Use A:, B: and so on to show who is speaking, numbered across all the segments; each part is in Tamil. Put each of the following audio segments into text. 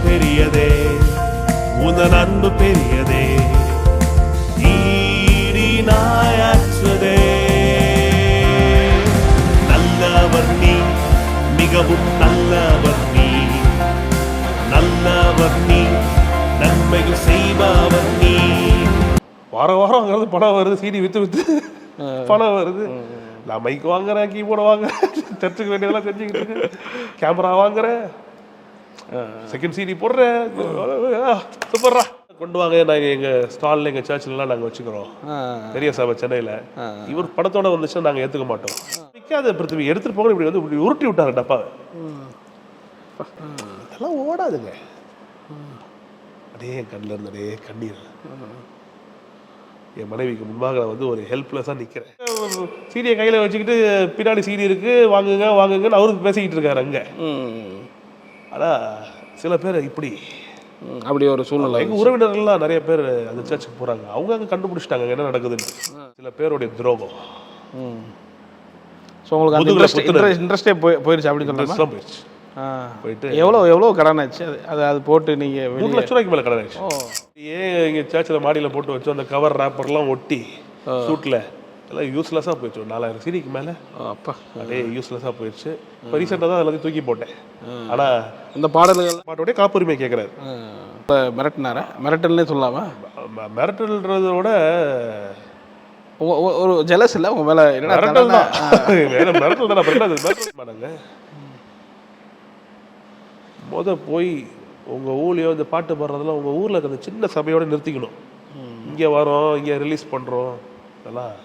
A: பெரியதே, உந்தன் அன்பு பெரியதே, ஈடினாயற்றதே. நல்லவர் நீ, மிகவும் நல்லவர் நீ, நல்லவர் நீ, நன்மைகள் செய்பவர் நீ. வாரம் வாரம் அங்கிறது பணம் வருது, சீடி வித்து பணம் வருது. நான் மைக் வாங்குறேன், கீபோர்டு வாங்குறேன், சர்ச்சுக்கு வேண்டியதெல்லாம் செஞ்சுக்கிட்டு இருக்கேன், கேமரா வாங்குறேன், செகண்ட் சீடி போடுறேன். சூப்பர்ரா, கொண்டு வாங்க. நாங்கள் எங்கள் ஸ்டாலில் எங்கள் சர்ச்சிலலாம் நாங்கள் வச்சுக்கிறோம், பெரிய சபை சென்னையில். இவர் படத்தோட வந்துச்சுன்னா நாங்கள் ஏற்றுக்க மாட்டோம். விற்காத பிருத்திவி எடுத்துகிட்டு போக இப்படி வந்து இப்படி உருட்டி விட்டாரு டப்பாவை. இதெல்லாம் ஓடாதுங்க. அப்படியே என் கண்ணில் இருந்து அப்படியே கண்ணீர். என் மனைவிக்கு முன்பாக நான் வந்து ஒரு ஹெல்ப்லெஸ்ஸாக நிற்கிறேன். சீடியை கையில் வச்சுக்கிட்டு பின்னாடி சீடி இருக்குது, வாங்குங்க வாங்குங்கன்னு அவருக்கு பேசிக்கிட்டு இருக்காரு அங்கே. ஆனால் சில பேர் இப்படி
B: அப்படி ஒரு சூழ்நிலை.
A: எங்கள் உறவினர்கள்லாம் நிறைய பேர் அந்த சர்ச்சுக்கு போகிறாங்க, அவங்க அங்கே கண்டுபிடிச்சிட்டாங்க என்ன நடக்குதுன்னு. சில பேருடைய துரோகம்.
B: ஸோ உங்களுக்கு அந்த இன்ட்ரெஸ்டே போயிடுச்சு அப்படின்னு சொல்லலாம்.
A: போயிடுச்சு.
B: போயிட்டு எவ்வளோ கடன் ஆச்சு? அது போட்டு நீங்கள்
A: 2 லட்ச ரூபாய்க்கு மேலே கடன் ஆச்சு. ஏன் இங்கே சர்ச்சில் மாடியில் போட்டு வச்சு அந்த கவர் ரேப்பர்லாம் ஒட்டி சூட்டில் எல்லாம் யூஸ்லெஸ்ஸாக போயிடுச்சு. 4000 சீடிக்கு மேலே
B: அப்பா
A: அப்படியே யூஸ்லெஸ்ஸாக போயிடுச்சு. இப்போ ரீசெண்டாக தான் எல்லாத்தையும் தூக்கி போட்டேன். ஆனால்
B: இந்த
A: பாட்டோடைய காப்புரிமை கேட்குறாரு.
B: இப்போ மிரட்டினாரா? மிரட்டல்னே சொல்லாமா?
A: மிரட்டல்ன்றதோட
B: ஒரு ஜெலஸ் இல்லை உங்கள் மேலே?
A: மிரட்டல் தான், மிரட்டல் தானே. மிரட்டல் போய் உங்கள் ஊர்லேயோ இந்த பாட்டு பாடுறதெல்லாம் உங்கள் ஊரில் இருக்கிற சின்ன சபையோடு நிறுத்திக்கணும். இங்கே வரோம், இங்கே ரிலீஸ் பண்ணுறோம், இதெல்லாம்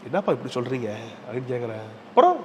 A: என்னப்பா இப்படி சொல்கிறீங்க அப்படின்னு கேட்குறேன். அப்புறம்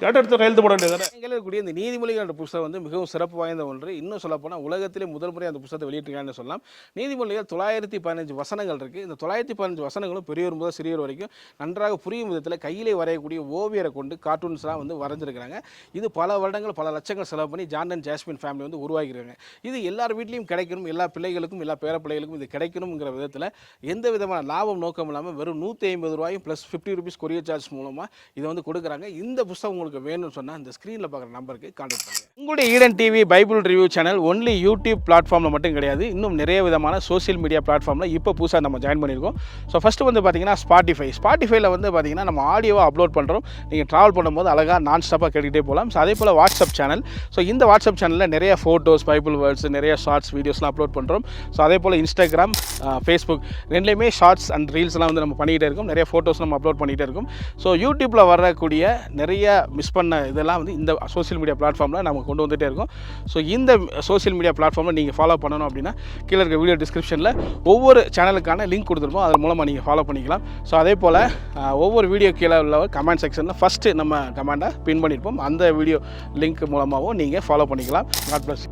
A: கேட்ட எடுத்து கையெழுத்து போட வேண்டியது தானே.
B: எங்களுடைய இந்த நீதிமொழிகள் புத்தகம் வந்து மிகவும் சிறப்பு வாய்ந்த ஒன்று. இன்னும் சொல்லப்போனால் உலகத்திலே முதல் முறை அந்த புத்தகத்தை வெளியிட்டிருக்காங்கன்னு சொல்லலாம். நீதிமொழிகள் 915 வசனங்கள் இருக்குது. இந்த 915 வசனங்களும் பெரியவர் முதல் சிறியவர் வரைக்கும் நன்றாக புரியும் விதத்தில் கையிலே வரையக்கூடிய ஓவியரை கொண்டு கார்ட்டூன்ஸ்லாம் வந்து வரைஞ்சிருக்கிறாங்க. இது பல வருடங்கள் பல லட்சங்கள் செலவு பண்ணி ஜான் அண்ட் ஜாஸ்மின் ஃபேமிலி வந்து உருவாக்கியிருக்காங்க. இது எல்லார் வீட்லேயும் கிடைக்கணும், எல்லா பிள்ளைகளுக்கும் எல்லா பேர பிள்ளைகளுக்கும் இது கிடைக்கணுங்கிற விதத்தில் எந்த விதமான லாபம் நோக்கம் இல்லாமல் வெறும் 150 ரூபாயும் ப்ளஸ் 50 rupees கொரியர் சார்ஜ் மூலமாக இதை வந்து கொடுக்குறாங்க. இந்த புத்தகம் உங்களுக்கு வேணும்னு சொன்னால் இந்த ஸ்க்ரீனில் பார்க்குற நம்பருக்கு கான்டாக்ட் பண்ணுங்கள். உங்களுடைய Eden TV Bible review channel only YouTube பிளாட்ஃபார்மில் மட்டும் கிடையாது, இன்னும் நிறைய விதமான சோசியல் மீடியா பிளாட்ஃபார்மில் இப்போ புதுசாக நம்ம ஜாயின் பண்ணியிருக்கோம். ஸோ ஃபஸ்ட்டு வந்து பார்த்தீங்கன்னா ஸ்பாட்டிஃபைல வந்து பார்த்தீங்கன்னா நம்ம ஆடியோவை அப்லோட் பண்ணுறோம். நீங்கள் ட்ராவல் பண்ணும்போது அழகாக நான் ஸ்டாப்பாக கேட்டுக்கிட்டே போகலாம். ஸோ அதே போல் வாட்ஸ்அப் சேனல். ஸோ இந்த வாட்ஸ்அப் சேனலில் நிறைய ஃபோட்டோஸ், பைபிள் வேர்ட்ஸ், நிறைய ஷார்ட்ஸ் வீடியோஸ்லாம் அப்லோட் பண்ணுறோம். ஸோ அதே போல் இன்ஸ்டாகிராம், ஃபேஸ்புக் ரெண்டுலேயுமே ஷார்ட்ஸ் அண்ட் ரீல்ஸ்லாம் வந்து நம்ம பண்ணிக்கிட்டே இருக்கோம். நிறைய ஃபோட்டோஸ் நம்ம அப்லோட் பண்ணிகிட்டே இருக்கோம். ஸோ யூடியூப்பில் வரக்கூடிய நிறைய மிஸ் பண்ண இதெல்லாம் வந்து இந்த சோசியல் மீடியா பிளாட்ஃபார்மில் நம்ம கொண்டு வந்துகிட்டே இருக்கோம். ஸோ இந்த சோசியல் மீடியா பிளாட்ஃபார்மில் நீங்கள் ஃபாலோ பண்ணணும் அப்படின்னா கீழே இருக்க வீடியோ டிஸ்கிரிப்ஷனில் ஒவ்வொரு சேனலுக்கான லிங்க் கொடுத்துருப்போம், அதன் மூலமாக நீங்கள் ஃபாலோ பண்ணிக்கலாம். ஸோ அதே போல் ஒவ்வொரு வீடியோ கீழே உள்ள கமெண்ட் செக்ஷனில் ஃபஸ்ட்டு நம்ம கமெண்ட்டை பின் பண்ணியிருப்போம், அந்த வீடியோ லிங்க் மூலமாகவும் நீங்கள் ஃபாலோ பண்ணிக்கலாம். God bless.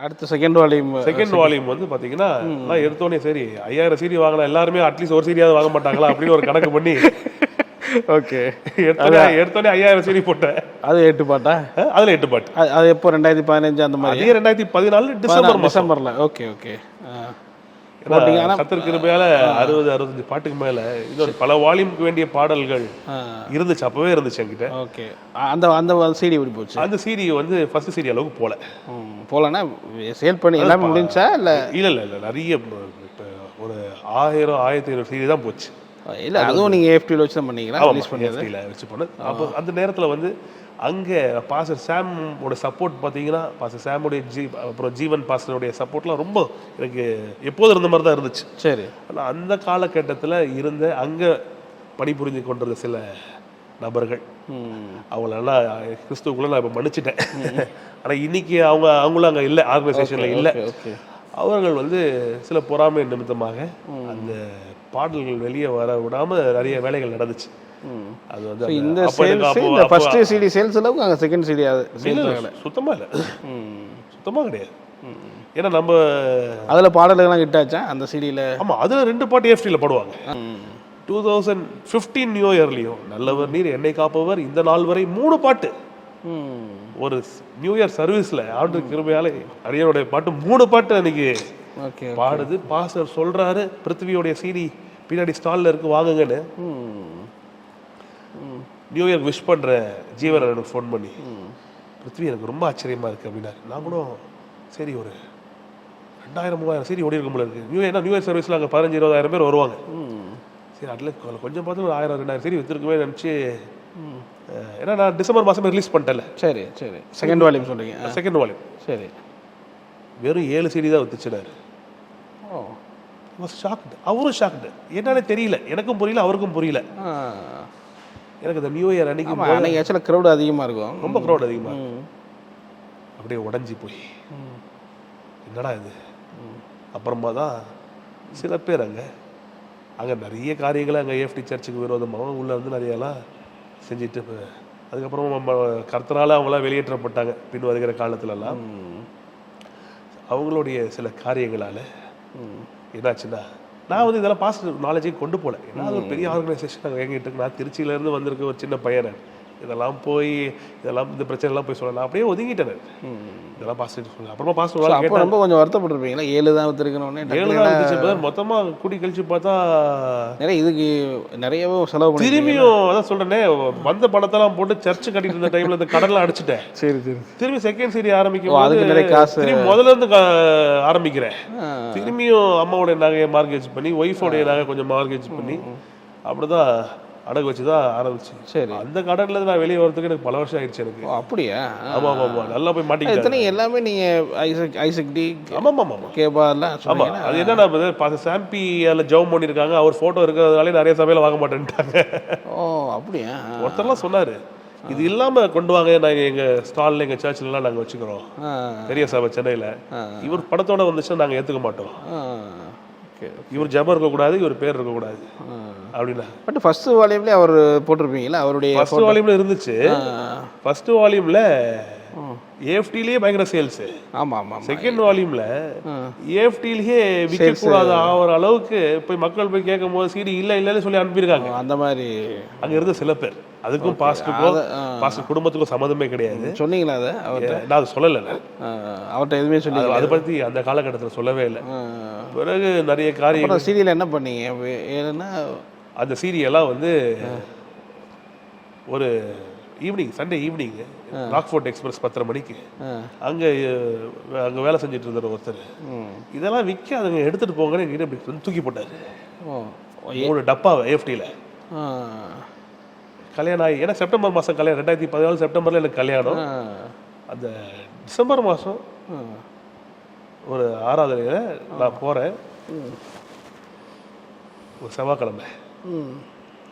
B: அடுத்த செகண்ட்
A: வால்யூம் வந்து பார்த்தீங்கன்னா நான் எடுத்தோடனே சரி 5000 சீடி வாங்கலாம், எல்லாருமே அட்லீஸ்ட் ஒரு சீடியாவது வாங்க மாட்டாங்களா அப்படின்னு ஒரு கணக்கு பண்ணி
B: ஓகே
A: எடுத்தோடனே 5000 சீடி போட்டேன்.
B: அது 8 பாட்டா?
A: அதில் 8 பாட்டு.
B: அது எப்போ 2015 அந்த மாதிரி?
A: 2014
B: டிசம்பர்ல. Okay okay.
A: கர்த்தர் கிருபையால 60-65 பாட்டுக்கு மேல இன்னொரு பல வால்யூமுக்கு வேண்டிய பாடல்கள் இருந்துச்சு, அப்பவே இருந்துச்சு என்கிட்ட.
B: ஓகே. அந்த சீடி எப்படி போச்சு?
A: அந்த சீடி வந்து ஃபர்ஸ்ட் சீடி அளவுக்கு
B: போலன்னா சேல் பண்ணி எல்லாமே முடிஞ்சா?
A: இல்ல நிறைய ஒரு 1000-1500 சீடி தான் போச்சு.
B: இல்லை அதுவும் நீங்கள் ஏஎஃப்டியில் வச்சு தான் பண்ணீங்களா? ரிலீஸ் பண்ணி
A: வச்சு பண்ணது. அப்போ அந்த நேரத்தில் வந்து அங்கே பாஸ்டர் சாமோட சப்போர்ட் பார்த்தீங்கன்னா, பாஸ்டர் சாமுடைய அப்புறம் ஜீவன் பாஸ்டருடைய சப்போர்ட்லாம் ரொம்ப எனக்கு எப்போதும் இருந்த மாதிரி தான் இருந்துச்சு.
B: சரி.
A: ஆனால் அந்த காலகட்டத்தில் இருந்த அங்கே பணிபுரிஞ்சு கொண்டிருந்த சில நபர்கள், அவங்களெல்லாம் கிறிஸ்துவுக்குள்ள நான் இப்போ மன்னிச்சிட்டேன். ஆனால் இன்னைக்கு அவங்களும் அங்கே இல்லை, ஆர்கனைசேஷனில் இல்லை. அவர்கள் வந்து சில பொறாமை நிமித்தமாக அந்த பாடல்கள் வெளியே வர விடாமல் நிறைய வேலைகள் நடந்துச்சு. அது வந்து
B: இந்த ஃபர்ஸ்ட் சிடி சேல்ஸ் அளவுக்கு அங்கே செகண்ட் சிடி
A: சுத்தமாக இல்லை, சுத்தமாக கிடையாது. ஏன்னா நம்ம
B: அதில் பாடல்கள்லாம் ஹிட் ஆச்சா அந்த சிடியில்?
A: ஆமாம், அதில் 2 பாட்டு ஏஎஃப்டியில் பாடுவாங்க. 2015 நியூ இயர்லையும் நல்லவர் நீர் என்னை காப்பவர் இந்த நாள் வரை 3 பாட்டு. ஒரு நியூ இயர் சர்வீஸ்ல ஆண்டு கிருபையால அரியனுடைய பாட்டு 3 பாட்டு அன்னைக்கு பாடுது. பாஸ்டர் சொல்றாரு பிருத்திவியோடைய CD பின்னாடி ஸ்டால்ல இருக்கு வாங்குங்கன்னு. நியூ இயர் விஷ் பண்ற ஜீவன் எனக்கு ஃபோன் பண்ணி பிருத்திவி எனக்கு ரொம்ப ஆச்சரியமா இருக்கு அப்படின்னாரு. நான் கூட சரி ஒரு 2000-3000 CD ஓடி இருக்கும் போல இருக்கு. நியூ இயர் சர்வீஸ்ல அங்கே 15,000-20,000 பேர் வருவாங்க. சரி அட்லீஸ்ட் கொஞ்சம் பார்த்து ஒரு 1000-2000 CD வித்துருக்குமே நினச்சி. ஏன்னா நான் டிசம்பர் மாதமே ரிலீஸ் பண்ணிட்டேன்.
B: சரி சரி செகண்ட் வால்யூம் சொல்றீங்க.
A: செகண்ட் வால்யூம் சரி வெறும் 7 CD தான் வித்துச்சுனாரு. ஷாக்டு. அவரும் ஷாக்டு. என்னன்னு தெரியல, எனக்கும் புரியல அவருக்கும் புரியல. எனக்கு இந்த நியூ இயர் அன்னைக்கு
B: ஆக்சுவலாக க்ரௌட் அதிகமாக இருக்கும்,
A: ரொம்ப க்ரௌட் அதிகமாக இருக்கும். அப்படியே உடஞ்சி போய் என்னடா இது. அப்புறமா தான் சில பேர் அங்கே நிறைய காரியங்களை அங்கே ஏஎஃப்டி சர்ச்சுக்கு விரோதமாகவும் உள்ளே வந்து நிறையெல்லாம் செஞ்சுட்டு அதுக்கப்புறம் கர்த்தரால் அவங்களாம் வெளியேற்றப்பட்டாங்க. பின் வருகிற காலத்துலலாம் அவங்களுடைய சில காரியங்களால் என்னாச்சுன்னா நான் வந்து இதெல்லாம் பாசிட்டிவ் நாலேஜே கொண்டு போகல. ஏன்னா அது ஒரு பெரிய ஆர்கனைசேஷன் அங்கே எங்கிட்டு நான் திருச்சியிலேருந்து வந்திருக்க ஒரு சின்ன பையனை இதெல்லாம் போய் இதெல்லாம் இந்த பிரச்சனைலாம் போய் சொல்லலாம் அப்படியே ஒதுங்கிட்டேன். இதெல்லாம் பாசிட்டிவ் சொல்லலாம். அப்புறமா பாசிட்டிவ்
B: ரொம்ப கொஞ்சம் வருத்தப்பட்டிருப்பீங்களா? 7 தான் வித்துருக்கணும்னே.
A: 7 தான் வித்துச்சு. மொத்தமாக கூடி கழிச்சு பார்த்தா
B: இதுக்கு நிறையவே செலவு பண்ணி
A: திரும்பியும் அதான் சொல்றேனே வந்த பணத்தெல்லாம் போட்டு சர்ச்சு கட்டிட்டு இருந்த டைம்ல இந்த கடன்லாம் அடிச்சுட்டேன்.
B: சரி சரி
A: திரும்பி செகண்ட் சீரி ஆரம்பிக்கும்
B: அதுக்கு நிறைய காசு
A: திரும்பி முதல்ல இருந்து ஆரம்பிக்கிறேன். திரும்பியும் அம்மாவோடைய நகையை மார்கேஜ் பண்ணி ஒய்ஃபோடைய நகை கொஞ்சம் மார்கேஜ் பண்ணி அப்படிதான் அடகு வச்சு தான் ஆரம்பிச்சு. சரி அந்த கடன்ல நான் வெளியே வரதுக்கு எனக்கு பல வருஷம் ஆயிடுச்சு எனக்கு.
B: அப்படியா?
A: ஆமா ஆமா நல்லா போய் மாட்டிக்கிட்டேன்.
B: எல்லாமே நீங்க ஐசக் டி
A: ஆமா ஆமா ஆமா
B: கேபாலாம்
A: ஆமா. அது என்னன்னா சாம்பி அதில் ஜெபம் பண்ணியிருக்காங்க, அவர் ஃபோட்டோ இருக்கிறதுனாலே நிறைய சபையில் வாங்க மாட்டேன்ட்டாங்க.
B: ஓ அப்படியா?
A: ஒருத்தர்லாம் சொன்னார் இது இல்லாமல் கொண்டு வாங்க, நாங்கள் எங்கள் ஸ்டாலில் எங்கள் சர்ச்சிலலாம் நாங்கள் வச்சுக்கிறோம் பெரிய சபை சென்னையில். இவர் படத்தோட வந்துச்சுன்னா நாங்கள் ஏற்றுக்க மாட்டோம். இவர் ஜபம் இருக்கக்கூடாது, இவர் பேர் இருக்கக்கூடாது அப்படின்னா.
B: பட் ஃபர்ஸ்ட் வால்யூம்ல அவர் போட்டிருப்பீங்களா? அவருடைய
A: ஃபர்ஸ்ட் வால்யூம்ல இருந்துச்சு. ஃபர்ஸ்ட் வால்யூம்ல ஏஎஃப்டிலேயே பயங்கர சேல்ஸ்.
B: ஆமா ஆமா.
A: செகண்ட் வால்யூம்ல ஏஎஃப்டிலேயே விற்கக்கூடாது ஆகிற அளவுக்கு போய் மக்கள் போய் கேட்கும் போது CD இல்லைன்னு சொல்லி அனுப்பியிருக்காங்க.
B: அந்த மாதிரி
A: அங்க இருந்த சில பேர். அதுக்கும் பாஸ்டர் குடும்பத்துக்கும் சம்மந்தமே கிடையாது. சொன்னீங்களா அதை? நான் அதை சொல்லலை,
B: அவர்கிட்ட எதுவுமே சொல்லி
A: அதை பற்றி அந்த காலகட்டத்தில் சொல்லவே இல்லை. பிறகு நிறைய காரியம்
B: சீரியல் என்ன பண்ணீங்க? ஏன்னா
A: அந்த சீரியெல்லாம் வந்து ஒரு evening Sunday evening Rockford express 10:30 மணிக்கு அங்கே வேலை செஞ்சுட்டு இருந்தார் ஒருத்தர். இதெல்லாம் விற்காதுங்க எடுத்துகிட்டு போங்கன்னு எங்கிட்ட இப்படி தூக்கி போட்டார். 3 டப்பாவை ஏஎஃப்டியில் கல்யாணம் ஆகி. ஏன்னா செப்டம்பர் மாதம் கல்யாணம், 2014 செப்டம்பரில் எனக்கு கல்யாணம். அந்த டிசம்பர் மாதம் ஒரு ஆராதனையில் நான் போகிறேன். ஒரு செவ்வாய்க்கிழமை,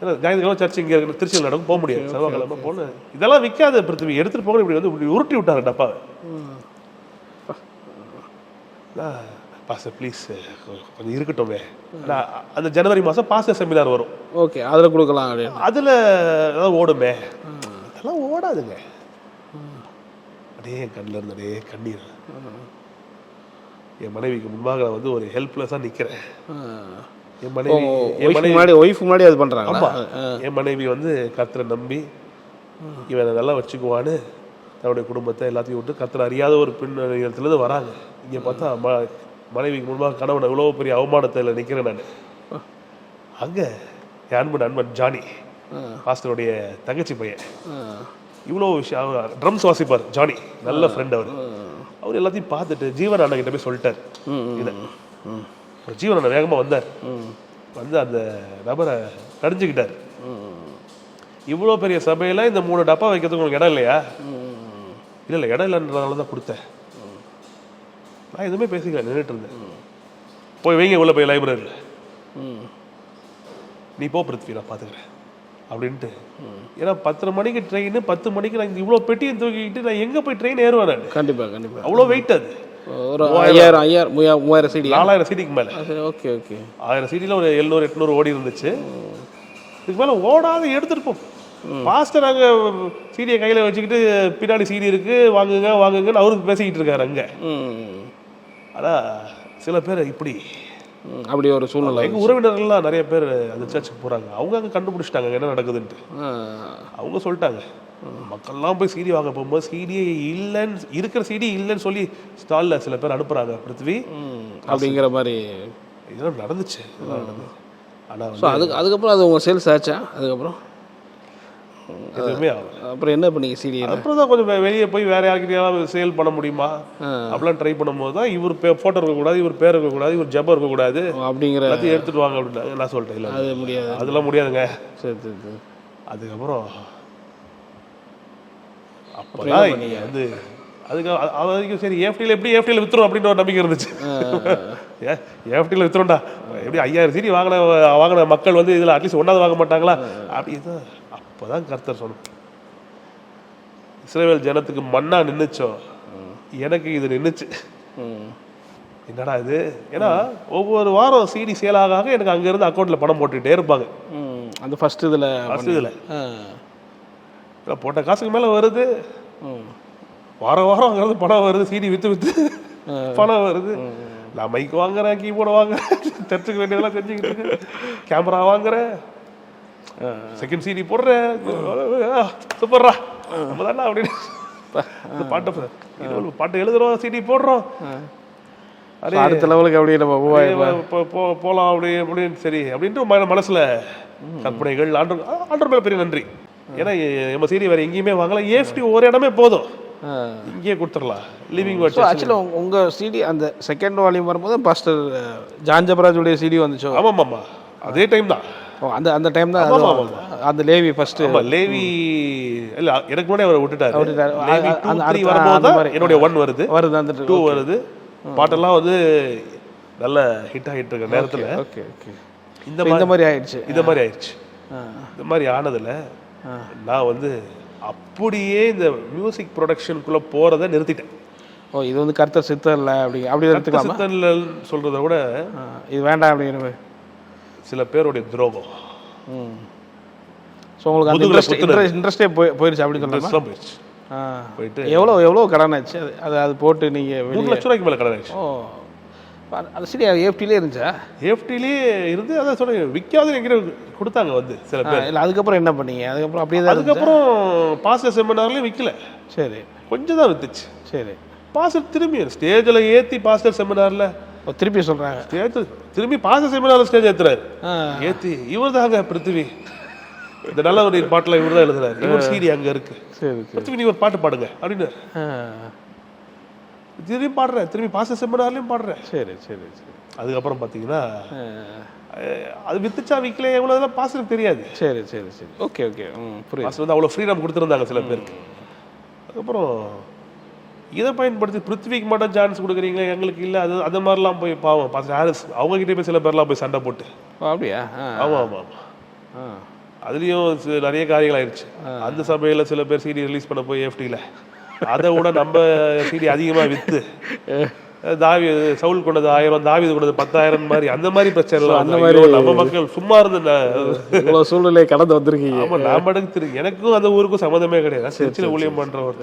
A: ஏன்னா ஞாயிற்றுக்கிழமை சர்ச்சு இங்கே இருக்கு, திருச்சியில் நடக்கும், போக முடியாது. செவ்வாய்க்கிழமை போன இதெல்லாம் விற்காத பிருத்திவி எடுத்துகிட்டு போக இப்படி வந்து இப்படி உருட்டி விட்டாங்க டப்பாவை. பாஸ்டர் ப்ளீஸ் கொஞ்சம் இருக்கட்டுமே. அந்த ஜனவரி மாதம் பாஸ்டர் செமினார் வரும்.
B: ஓகே, அதில் கொடுக்கலாம் அப்படின்னு.
A: அதில் ஏதாவது ஓடுமே. அதெல்லாம் ஓடாதுங்க. அப்படியே என் கண்ணில் இருந்து அப்படியே கண்ணீர். என் மனைவிக்கு முன்பாக வந்து ஒரு ஹெல்ப்லெஸ்ஸாக நிற்கிறேன். என்
B: ஒய்ஃப் முன்னாடி அது பண்ணுறாங்க.
A: ஆமாம், என் மனைவி வந்து கர்த்தரை நம்பி இவனை நல்லா வச்சுக்குவான்னு தன்னுடைய குடும்பத்தை எல்லாத்தையும் விட்டு கர்த்தரை அறியாத ஒரு பின்னணியிலேருந்து வராங்க. இங்கே பார்த்தா மனைவிக்கு முன்பாக கணவன் இவ்வளோ பெரிய அவமானத்தில் நிற்கிறேன் நான். அங்கே என் நண்பன் ஜானி, பாஸ்டருடைய தங்கச்சி பையன், இவ்வளோ விஷயம் ட்ரம்ஸ் வாசிப்பார் ஜானி, நல்ல ஃப்ரெண்ட் அவர். அவர் எல்லாத்தையும் பார்த்துட்டு ஜீவன் அண்ணன் கிட்ட போய் சொல்லிட்டார் இதை. ஜீவன் அண்ணன் வேகமாக வந்தார். வந்து அந்த நபரை கடிஞ்சுக்கிட்டார். இவ்வளோ பெரிய சபையில் இந்த 3 டப்பா வைக்கிறதுக்கு உங்களுக்கு இடம் இல்லையா? இல்லை இடம் இல்லைன்றதுனால தான் கொடுத்தேன். நான் எதுவுமே பேசிக்கல, நின்றுட்டு இருந்தேன். போய் வைங்க உள்ள போய் லைப்ரரியில், நீ போ பிருத்வி நான் பார்த்துக்கிறேன் அப்படின்ட்டு. ஏன்னா 10:30 மணிக்கு ட்ரெயின், 10 மணிக்கு நான் இவ்வளோ பெட்டியை தூக்கிக்கிட்டு நான் எங்கே போய் ட்ரெயின் ஏறுவேன் நான்? கண்டிப்பாக கண்டிப்பாக. அவ்வளோ வெயிட் அது.
B: ஒரு 3000 சீடி,
A: 4000 சீடிக்கு மேலே.
B: Okay okay. 1000
A: சீடியில் ஒரு 700-800 ஓடி இருந்துச்சு. இதுக்கு மேலே ஓடாத எடுத்துகிட்டு போ. பாஸ்டர் அங்கே சீடியை கையில் வச்சுக்கிட்டு பின்னாடி சீடி இருக்குது வாங்குங்க வாங்குங்கன்னு அவருக்கு பேசிக்கிட்டு இருக்காரு அங்கே. ஆனால் சில பேர் இப்படி
B: அப்படி ஒரு சூழ்நிலை.
A: எங்கள் உறவினர்கள்லாம் நிறைய பேர் அந்த சர்ச்சுக்கு போகிறாங்க. அவங்க அங்கே கண்டுபிடிச்சிட்டாங்க என்ன நடக்குதுன்ட்டு. அவங்க சொல்லிட்டாங்க, மக்கள்லாம் போய் சிடி வாங்க போகும்போது சிடியே இல்லைன்னு, இருக்கிற சிடி இல்லைன்னு சொல்லி ஸ்டாலில் சில பேர் அனுப்புகிறாங்க பிருத்வி
B: அப்படிங்கிற மாதிரி.
A: இதெல்லாம் நடந்துச்சு. ஆனால்
B: அதுக்கப்புறம் அது உங்கள் சேல்ஸ் ஆச்சா? அதுக்கப்புறம்
A: எதுவுமே
B: அப்புறம் என்ன பண்ணீங்க சிடி?
A: அப்புறம் தான் கொஞ்சம் வெளியே போய் வேற யாருக்கிட்டையாவது சேல் பண்ண முடியுமா அப்படிலாம் ட்ரை பண்ணும்போது தான் இவர் ஃபோட்டோ இருக்கக்கூடாது, இவர் பேர் இருக்கக்கூடாது, இவர் ஜபம் இருக்கக்கூடாது
B: அப்படிங்கிற
A: எல்லாத்தையும் எடுத்துட்டு வாங்க அப்படின்னு நான் சொல்லிட்டேன். இல்லை
B: அது முடியாது,
A: அதெல்லாம் முடியாதுங்க.
B: சரி சரி.
A: அதுக்கப்புறம் அப்போதான் வந்து அதுக்கு அது வரைக்கும் சரி ஏஃப்டியில் எப்படி ஏஃப்டியில் வித்துரும் அப்படின்ற ஒரு நம்பிக்கை இருந்துச்சு. ஏஃப்டியில் வித்துரும்டா எப்படி 5000 சிடி வாங்கின மக்கள் வந்து இதில் அட்லீஸ்ட் ஒன்றாவது வாங்க மாட்டாங்களா அப்படின்னு. அப்போதான் கர்த்தர் சொன்னோம், இஸ்ரவேல் ஜனத்துக்கு மண்ணா நின்றுச்சோ எனக்கு இது நின்றுச்சு. என்னடா இது? ஏன்னா ஒவ்வொரு வாரம் சிடி சேல் ஆக எனக்கு அங்கேருந்து அக்கௌண்ட்டில் பணம் போட்டுக்கிட்டே இருப்பாங்க.
B: அந்த ஃபர்ஸ்ட் இதில்
A: போட்ட காசுக்கு மேலே வருது, வாரம் வாரம் அங்கேருந்து பணம் வருது, சிடி விற்று விற்று பணம் வருது. நான் மைக் வாங்குறேன், கீபோர்டு வாங்குறேன், சர்ச்சுக்கு வேண்டியதெல்லாம் செஞ்சுக்கிட்டு கேமரா வாங்குறேன், செகண்ட் சிடி போடுறேன், சூப்பர்ரா நம்ம தானே அப்படின்னு பாட்டு எழுதுறோம், சிடி போடுறோம்,
B: அடுத்த லெவலுக்கு அப்படியே நம்ம
A: போகலாம் அப்படி அப்படின்னு சரி அப்படின்ட்டு மனசுல கற்பனைகள். ஆண்டவர் மேல பெரிய நன்றி. ஏன்னா நம்ம சிடி வேற எங்கேயுமே வாங்கல, ஏஃப்டி ஒரு இடமே போதும், இங்கேயே கொடுத்துடலாம். லிவிங் வேர்ட்
B: ஆக்சுவலாக உங்கள் சிடி அந்த செகண்ட் வால்யூம் வரும்போது பாஸ்டர் ஜான் ஜபராஜுடைய சிடி வந்துச்சோ?
A: ஆமாம் ஆமாம், அதே டைம் தான்.
B: அந்த அந்த டைம் தான் அந்த லேவி ஃபர்ஸ்ட்.
A: லேவி இல்ல எனக்கு முன்னாடி அவரை விட்டுட்டாரு. லேவி 2 3 வரும்போது என்னுடைய 1 வருது, அந்த 2 வருது. பாட்டெல்லாம் வந்து நல்ல ஹிட் ஆகிட்டு இருக்க நேரத்தில் இந்த மாதிரி ஆயிடுச்சு. இந்த மாதிரி ஆனதுல நான் வந்து அப்படியே இந்த மியூசிக் ப்ரொடக்ஷனுக்குள்ள போறதை நிறுத்திட்டேன்.
B: ஓ, இது வந்து கர்த்தர் சித்தம் இல்லை அப்படி எடுத்துக்கலாம்.
A: சித்தம் இல்லைன்னு சொல்றதை விட
B: இது வேண்டாம் அப்படிங்கிற
A: சில பேருடைய துரோகம்.
B: ஸோ உங்களுக்கு அந்த இன்ட்ரெஸ்டே போயிடுச்சு அப்படின்னு சொல்லலாம். போயிட்டு எவ்வளோ கடன் ஆச்சு? அது போட்டு நீங்கள்
A: 3 லட்ச ரூபாய்க்கு மேலே கடன் ஆச்சு.
B: ஓ, அது சரி. ஏஃப்டிலே இருந்துச்சா?
A: ஏஃப்டிலே இருந்து அதான் சொல்ல விற்காது எங்கிட்ட கொடுத்தாங்க வந்து சில பேர்.
B: இல்லை அதுக்கப்புறம் என்ன பண்ணீங்க? அதுக்கப்புறம் அப்படியே தான்.
A: அதுக்கப்புறம் பாஸ்டர் செமினார்லேயும் விற்கல.
B: சரி,
A: கொஞ்சம் தான் வித்துச்சு.
B: சரி.
A: பாஸ்டர் திரும்பி ஸ்டேஜில் ஏற்றி பாஸ்டர் செமினாரில்
B: திருப்பி சொல்கிறாங்க,
A: ஸ்டேஜ் திரும்பி பாஸ்டர் செமினாரில் ஸ்டேஜ் ஏற்றுறாரு. ஏற்றி இவர் தாங்க பிருத்திவி, இந்த நல்ல ஒரு பாட்டில் இவர் தான் எழுதுறாரு, இவர் சிடி அங்கே இருக்கு, பிருத்திவி நீ ஒரு பாட்டு பாடுங்க அப்படின்னு திரும்பி பாடுறேன். திரும்பி பாஸ்டர் செமினார்லையும் பாடுறேன்.
B: சரி சரி சரி.
A: அதுக்கப்புறம் பார்த்தீங்கன்னா அது வித்துச்சா விற்கல எவ்வளோதான் பாஸ்டருக்கு தெரியாது.
B: சரி சரி சரி. Okay okay.
A: பாஸ்டர் வந்து அவ்வளோ ஃப்ரீடம் கொடுத்துருந்தாங்க சில பேருக்கு. அதுக்கப்புறம் இதை பயன்படுத்தி பிருத்விக்கு மட்டும் சான்ஸ் கொடுக்குறீங்களா எங்களுக்கு இல்லை, அது அந்த மாதிரிலாம் போய் பாவம் பாஸ்டர் ஹாரிஸ் அவங்ககிட்ட போய் சில பேர்லாம் போய் சண்டை போட்டு.
B: அப்படியா?
A: ஆமாம் ஆமாம். அதுலேயும் நிறைய காரியங்கள் ஆயிடுச்சு. அந்த சபையில் சில பேர் சிடி ரிலீஸ் பண்ண போய் ஏஃப்டியில் அதை விட நம்ம சிடி அதிகமாக விற்று சவுல் கொண்டது 1000, தாவீது கொண்டது 10,000 மாதிரி அந்த மாதிரி பிரச்சனை. அந்த மாதிரி நம்ம மக்கள் சும்மா இருந்து
B: சூழ்நிலை கடந்து வந்திருக்கீங்க.
A: ஆமா, நான் எடுத்து எனக்கும் அந்த ஊருக்கும் சம்மந்தமே கிடையாது. திருச்சியில் ஊழியம் பண்றவர்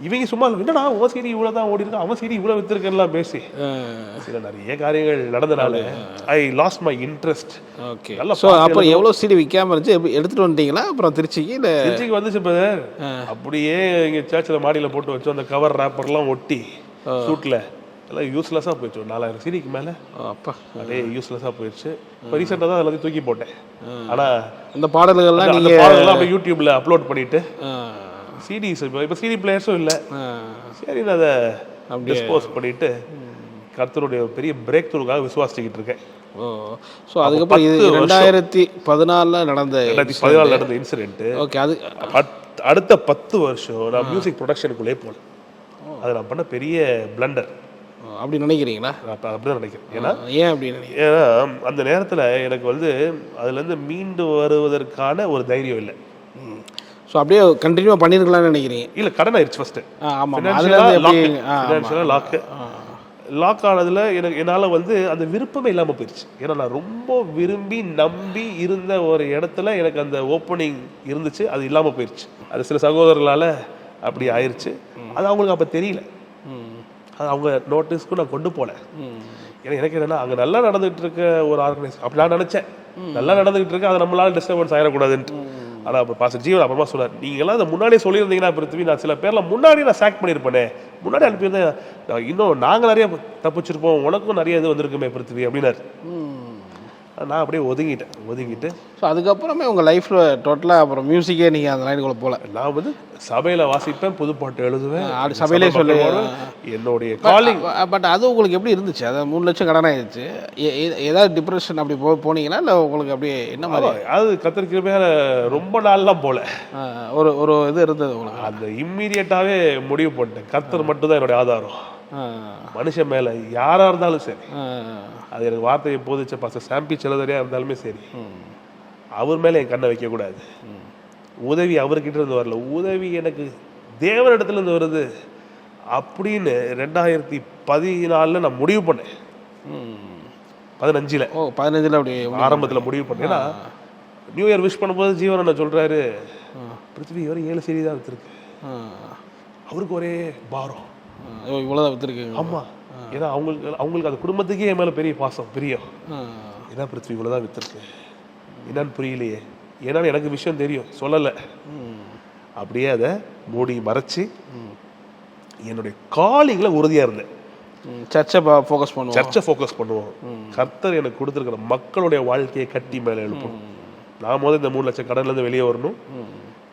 A: இவங்க சும்மா என்னடா ஓ சீரி இவ்வளவுதான் ஓடி இருக்கு, அவன் சீரி இவ்வளவு வித்திருக்கெல்லாம் பேசி சில நிறைய காரியங்கள் நடந்தனால I lost my interest.
B: Okay. அப்புறம் எவ்வளவு சீடி விற்காம இருந்துச்சு, எடுத்துட்டு வந்துட்டீங்களா? அப்புறம் திருச்சிக்கு
A: வந்துச்சு. அப்படியே இங்க சர்ச்சில் மாடியில் போட்டு வச்சு அந்த கவர் ரேப்பர்லாம் ஒட்டி சூட்ல எல்லாம் யூஸ்லெஸ்ஸாக போயிடுச்சு. 4000 சிடிக்கு மேலே அப்பா அதே யூஸ்லெஸ்ஸாக போயிடுச்சு. இப்போ ரீசெண்டாக தான் எல்லாத்தையும் தூக்கி போட்டேன். ஆனால்
B: அந்த பாடல்கள்லாம்
A: அப்படியே யூடியூப்பில் அப்லோட் பண்ணிவிட்டு சிடிஸ் இப்போ சிடி பிளேயர்ஸும் இல்லை. சரி நான் அதை டிஸ்போஸ் பண்ணிவிட்டு கர்த்தருடைய பெரிய பிரேக் த்ரூக்காக விசுவாசிச்சுக்கிட்டு இருக்கேன்.
B: ஸோ அதுக்கப்புறம் இது 2014 நடந்த
A: 2014 நடந்த இன்சிடென்ட்டு.
B: ஓகே. அது
A: அடுத்த 10 வருஷம் நான் மியூசிக் ப்ரொடக்ஷனுக்குள்ளே போனேன். அது நான் பண்ண பெரிய பிளண்டர்.
B: அப்படி நினைக்கிறீங்களா?
A: அப்படிதான் நினைக்கிறேன். ஏன்னா
B: ஏன் அப்படி நினைக்கிறேன்?
A: ஏன்னா அந்த நேரத்தில் எனக்கு வந்து அதுலேருந்து மீண்டு வருவதற்கான ஒரு தைரியம் இல்லை.
B: ஸோ அப்படியே கண்டினியூவாக பண்ணியிருக்கலாம்னு நினைக்கிறீங்க? இல்லை,
A: கடன் ஆயிடுச்சு ஃபஸ்ட்டு.
B: ஆமாம்,
A: லாக் ஆனதில் என்னால் வந்து அந்த விருப்பமே இல்லாமல் போயிடுச்சு. ஏன்னா நான் ரொம்ப விரும்பி நம்பி இருந்த ஒரு இடத்துல எனக்கு அந்த ஓப்பனிங் இருந்துச்சு, அது இல்லாமல் போயிடுச்சு. அது சில சகோதரர்களால் அப்படி ஆயிடுச்சு. அது அவங்களுக்கு அப்போ தெரியல. அது அவங்க நோட்டீஸ்க்கும் நான் கொண்டு போனேன். ஏன்னா எனக்கு என்னன்னா அங்கே நல்லா நடந்துகிட்டு இருக்க ஒரு ஆர்கனைசேஷன் அப்படி நான் நினச்சேன், நல்லா நடந்துகிட்டு இருக்கு, அது நம்மளால டிஸ்டர்பன்ஸ் ஆகிடக்கூடாதுன்ட்டு. ஆனால் அப்போ பாஸ்டர் ஜீவன் அப்புறமா சொன்னார், நீங்களாம் அதை முன்னாடியே சொல்லியிருந்தீங்கன்னா பிருத்திவி, நான் சில பேர்லாம் முன்னாடியே நான் சாக் பண்ணியிருப்பேனே, முன்னாடி அனுப்பியிருந்தேன், இன்னும் நாங்கள் நிறைய தப்பிச்சிருப்போம், உனக்கும் நிறைய இது வந்திருக்குமே பிருத்திவி அப்படின்னாரு. நான் அப்படியே ஒதுங்கிட்டு
B: ஸோ அதுக்கப்புறமே உங்கள் லைஃப்பில் டோட்டலாக அப்புறம் மியூசிக்கே நீங்கள் அந்த லைனுக்குள்ளே போகல.
A: நான் வந்து சபையில் வாசிப்பேன், புதுப்பாட்டு எழுதுவேன்,
B: சபையிலே சொல்லி
A: என்னுடைய காலிங்.
B: பட் அது உங்களுக்கு எப்படி இருந்துச்சு? அதை 3 லட்சம் கடன் ஆயிடுச்சு, ஏதாவது டிப்ரெஷன் அப்படி போனீங்கன்னா இல்லை உங்களுக்கு அப்படியே என்ன மாதிரி?
A: அது கர்த்தர் கிருபையால ரொம்ப நாள்லாம் போல,
B: ஒரு இது இருந்தது உங்களுக்கு?
A: அந்த இம்மீடியட்டாகவே முடிவு பண்ணிட்டேன், கர்த்தர் மட்டும்தான் என்னுடைய ஆதாரம். மனுஷன் மேலே யாராக இருந்தாலும் சரி, அது எனக்கு வார்த்தையை போதிச்ச பாஸ்டர் சாம்பி செல்லதரியா இருந்தாலுமே சரி, அவர் மேலே என் கண்ணை வைக்கக்கூடாது. உதவி அவர்கிட்ட இருந்து வரல, உதவி எனக்கு தேவனிடத்துல இருந்து வருது அப்படின்னு 2014 நான் முடிவு பண்ணேன். 15ல்
B: அப்படி
A: ஆரம்பத்தில் முடிவு பண்ணேன். ஏன்னா நியூ இயர் விஷ் பண்ணும்போது ஜீவன் என்ன சொல்கிறாரு, பிருத்திவி வரை 7 CD தான் விற்றுருக்கு, அவருக்கு ஒரே பாரம்,
B: இவ்வளோதான் விற்றுருக்கு.
A: ஆமாம், ஏன்னா அவங்களுக்கு அந்த குடும்பத்துக்கே என் மேலே பெரிய பாசம் பிரியம். ஏன்னா பிருத்திவி இவ்வளோதான் விற்றுருக்கு, என்னன்னு புரியலையே, ஏன்னா எனக்கு விஷயம் தெரியும் சொல்லலை. அப்படியே அதை மூடி மறைச்சி என்னுடைய காலிங்கில் உறுதியாக இருந்தேன்.
B: சர்ச்சை ஃபோக்கஸ் பண்ணுவோம், கர்த்தர் எனக்கு கொடுத்துருக்கிற மக்களுடைய வாழ்க்கையை கட்டி மேலே எழுப்பணும். நான் முதல்ல இந்த 3 லட்சம் கடன்லேருந்து வெளியே வரணும்,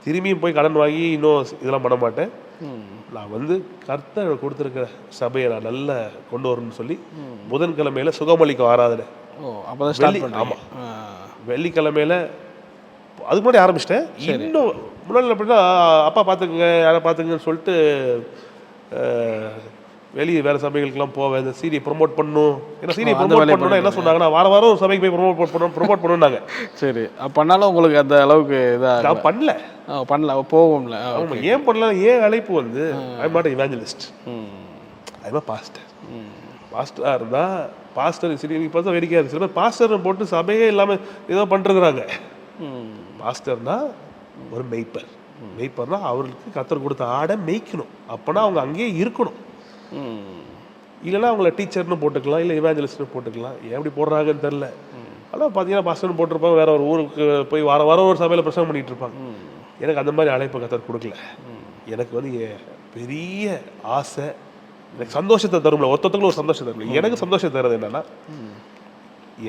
B: திரும்பியும் போய் கடன் வாங்கி இன்னும் இதெல்லாம் பண்ண மாட்டேன். நான் வந்து கர்த்தர் கொடுத்துருக்கிற சபையை நான் நல்லா கொண்டு வரணும்னு சொல்லி புதன்கிழமையில சுகமளிக்கும் ஆராதனை. ஆமாம், வெள்ளிக்கிழமையில அதுக்கு முன்னாடி ஆரம்பிச்சிட்டேன். இன்னும் முன்னாடி அப்படின்னா அப்பா பார்த்துக்குங்க, யாரை பார்த்துக்குங்கன்னு சொல்லிட்டு வெளியே வேறு சபைகளுக்கெல்லாம் போவேன். இந்த சீடியை ப்ரொமோட் பண்ணணும், ஏன்னா சீடியை ப்ரொமோட் பண்ணணும்னா என்ன சொன்னாங்கன்னா வாரம் ஒரு சபைக்கு போய் ப்ரொமோட் பண்ணணும்னாங்க. சரி, பண்ணாலும் உங்களுக்கு அந்த அளவுக்கு இதாக
A: நான் பண்ணல
B: போகும்ல.
A: ஏன் பண்ணல, ஏன் அழைப்பு வந்து I am not evangelist, I am பாஸ்டராக இருந்தால் பாஸ்டர் சரி இப்போ தான் வேடிக்கையாக இருந்துச்சு. சில பேர் பாஸ்டர் போட்டு சபையே இல்லாமல் ஏதோ பண்ணிருக்கிறாங்க. பாஸ்டர்னா ஒரு மெய்ப்பர்னா அவர்களுக்கு கர்த்தர் கொடுத்த ஆடை மேய்க்கணும், அப்போனா அவங்க அங்கேயே இருக்கணும். இல்லைன்னா அவங்கள டீச்சர்னு போட்டுக்கலாம், இல்லை இவாஞ்சலிஸ்ட்னு போட்டுக்கலாம், ஏன் எப்படி போடுறாங்கன்னு தெரில. ஆனால் பார்த்தீங்கன்னா பாஸ்டர்னு போட்டிருப்பாங்க, வேற ஒரு ஊருக்கு போய் வாரம் ஒரு சபையில் பிரசங்கம் பண்ணிட்டு இருப்பாங்க. எனக்கு அந்த மாதிரி அழைப்பு கர்த்தர் கொடுக்கல. எனக்கு வந்து பெரிய ஆசை, எனக்கு சந்தோஷத்தை தரும்ல, ஒருத்தவங்களும் ஒரு சந்தோஷம் தரும்ல. எனக்கு சந்தோஷம் தருது என்னன்னா,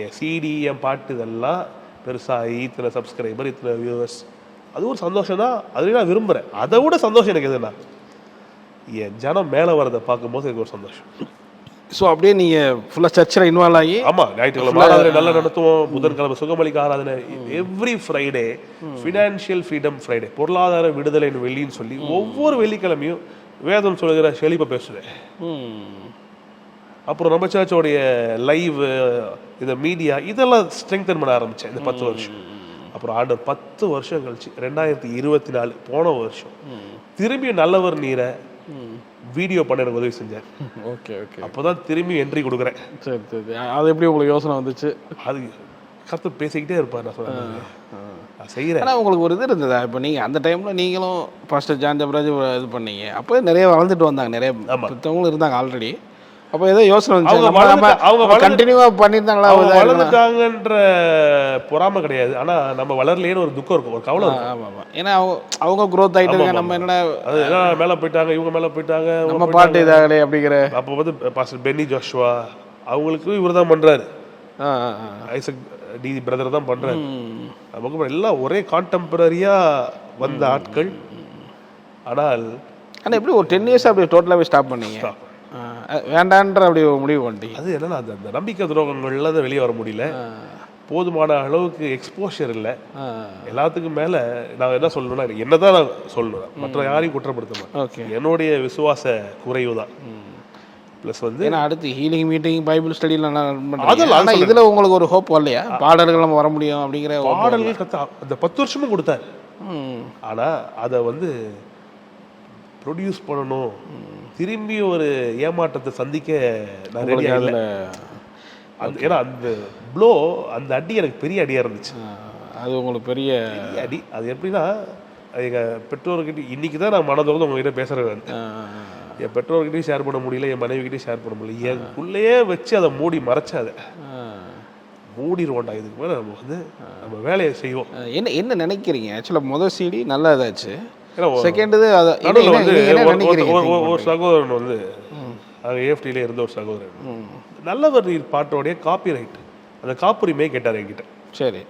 A: என் சிடி என் பாட்டு இதெல்லாம் பெருசாகி இத்தனை சப்ஸ்கிரைபர் இத்தனை வியூவர்ஸ், அது ஒரு சந்தோஷம் தான், அதுலேயும் நான் விரும்புகிறேன். அதை விட சந்தோஷம் எனக்கு எதுனா என் ஜனம் மேலே வரதை பார்க்கும்போது எனக்கு ஒரு சந்தோஷம்.
B: ஸோ அப்படியே நீங்கள் ஃபுல்லாக சர்ச்சில் இன்வால்வ் ஆகி,
A: ஆமாம், ஞாயிற்றுக்கிழமை ஆராதனை நல்லா நடத்துவோம், புதன்கிழமை சுகமளிக்க ஆராதனை, every Friday financial freedom Friday, பொருளாதார விடுதலைன்னு வெள்ளின்னு சொல்லி ஒவ்வொரு வெள்ளிக்கிழமையும் வேதம் சொல்லுகிற செழிப்பை பேசுவேன். அப்புறம் நம்ம சர்ச்சோடைய லைவ் இந்த மீடியா இதெல்லாம் ஸ்ட்ரெங்தன் பண்ண ஆரம்பித்தேன் இந்த 10 வருஷம். அப்புறம் ஆண்டவர் 10 வருஷம் கழிச்சு 2024 போன வருஷம் திரும்பி நல்லவர் நீரை வீடியோ பண்ண எனக்கு உதவி செஞ்சார்.
B: ஓகே,
A: அப்போதான் திரும்பி என்ட்ரி கொடுக்குறேன்.
B: சரி, அது எப்படி உங்களுக்கு யோசனை வந்துச்சு?
A: அது கருத்து பேசிக்கிட்டே இருப்பார், நான் சொல்கிறேன் நான் செய்கிறேன்.
B: ஆனால் உங்களுக்கு ஒரு இது இருந்ததா, இப்போ நீங்கள் அந்த டைமில் நீங்களும் பாஸ்டர் ஜான் ஜெபராஜ் இது பண்ணீங்க, அப்போ நிறைய வளர்ந்துட்டு வந்தாங்க, நிறைய மற்றவங்களும் இருந்தாங்க ஆல்ரெடி. அப்போ ஏதோ யோசனை அவங்க கண்டினியூவாக பண்ணியிருந்தாங்களா?
A: வளர்ந்துட்டாங்கன்ற பொறாமை கிடையாது, ஆனால் நம்ம வளரலேன்னு ஒரு துக்கம் இருக்கும், ஒரு கவலை இருக்கும்.
B: ஆமாம், ஏன்னா அவங்க க்ரோத் ஆகிட்டாங்க, நம்ம என்னடா
A: அது எல்லாம் மேலே போயிட்டாங்க, இவங்க மேலே போயிட்டாங்க,
B: நம்ம பாட்டு இதாகலே அப்படிங்கிற.
A: அப்போ வந்து பாஸ்டர் பென்னி ஜோஷுவா அவங்களுக்கு இவர் தான் பண்ணுறாரு, ஐசக் டி பிரதர் தான் பண்ணுறாரு. நமக்கு எல்லாம் ஒரே கான்டெம்பரரியாக வந்த ஆட்கள். ஆனால்
B: எப்படி ஒரு 10 இயர்ஸ் அப்படி டோட்டலாகவே ஸ்டாப் பண்ணீங்க? வேண்டான்ற அப்படி முடிவு பண்ணிட்டீங்க?
A: அது என்னன்னா அந்த நம்பிக்கை துரோகங்கள்ல தான் வெளியே வர முடியல, போதுமான அளவுக்கு எக்ஸ்போஷர் இல்லை. எல்லாத்துக்கும் மேலே நான் என்ன சொல்லணும்னா, என்னதான் நான் சொல்லணும், மற்ற யாரையும் குற்றப்படுத்த மாட்டேன், என்னுடைய விசுவாச குறைவு தான். ப்ளஸ் வந்து
B: ஏன்னா அடுத்து ஹீலிங் மீட்டிங் பைபிள் ஸ்டடியில் அதெல்லாம் இதில் உங்களுக்கு ஒரு ஹோப் வரலையா? பாடல்கள் நம்ம வர முடியும் அப்படிங்கிற
A: பாடல்கள் அந்த 10 வருஷமும் கொடுத்தாரு. ஆனால் அதை வந்து ப்ரொடியூஸ் பண்ணணும், திரும்பி ஒரு ஏமாற்றத்தை சந்திக்க நான் ரெடியாக இல்லை. ஏன்னா அந்த அந்த அடி எனக்கு பெரிய அடியாக இருந்துச்சு.
B: அது உங்களுக்கு பெரிய
A: அடி. அது எப்படின்னா எங்கள் பெற்றோர்கிட்ட இன்றைக்கி தான் நான் மனதோடு உங்ககிட்ட பேசுகிறேன். என் பெற்றோர்கிட்டையும் ஷேர் பண்ண முடியல, என் மனைவிக்கிட்டையும் ஷேர் பண்ண முடியல. எனக்குள்ளேயே வச்சு அதை மூடி மறைச்சாத மூடிடுவோண்டா. இதுக்கு மேலே நம்ம வந்து நம்ம வேலையை செய்வோம்.
B: என்ன நினைக்கிறீங்க? ஆக்சுவலாக முதல் சிடி நல்லா இதாச்சு.
A: செகண்ட் வந்து ஒரு சகோதரன் வந்து அங்கே ஏஎஃப்டியிலே இருந்த ஒரு சகோதரன் நல்லவர் நீர் பாட்டோடைய காப்பி ரைட், அந்த காப்புரிமையை கேட்டார் என்கிட்ட.
B: சரி,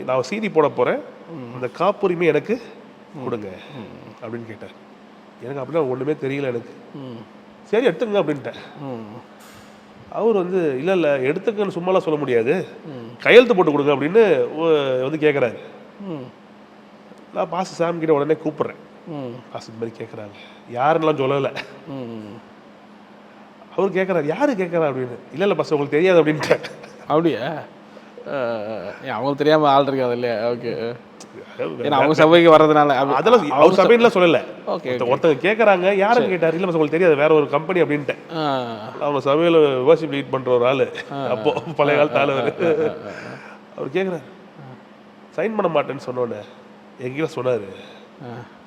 A: நான் சிடி போட போகிறேன், அந்த காப்புரிமை எனக்கு கொடுங்க அப்படின்னு கேட்டார். எனக்கு அப்படின்னா ஒன்றுமே தெரியல எனக்கு. சரி எடுத்துங்க அப்படின்ட்டேன். அவர் வந்து இல்லை எடுத்துக்கன்னு சும்மாலாம் சொல்ல முடியாது, கையெழுத்து போட்டு கொடுங்க அப்படின்னு வந்து கேட்குறாரு. நான் பாஸ் சாம் கிட்ட உடனே கூப்பிட்றேன். பாஸ் இந்த மாதிரி கேட்குறாங்க, யாருன்னெலாம் சொல்லலை. அவர் கேட்குறாரு, யாரு கேட்குறா அப்படின்னு. இல்லை பாஸ் உங்களுக்கு தெரியாது அப்படின்ட்டு.
B: அப்படியா? அவங்களுக்கு தெரியாமல் ஆள் இருக்காது இல்லையா? ஓகே, ஏன்னா அவங்க சபைக்கு வர்றதுனால
A: அதெல்லாம் அவர் சபையிலாம் சொல்லலை. ஓகே, ஒருத்தங்க கேட்குறாங்க, யாரும் கேட்டார். இல்லை உங்களுக்கு தெரியாது, வேற ஒரு கம்பெனி அப்படின்ட்டு. அவங்க சபையில் வர்ஷிப் லீட் பண்ணுற ஒரு ஆள், அப்போ பழைய காலத்து ஆள். அவர் கேட்குறாரு, சைன் பண்ண மாட்டேன்னு சொன்னோன்னே எங்கிட்ட சொன்னார்,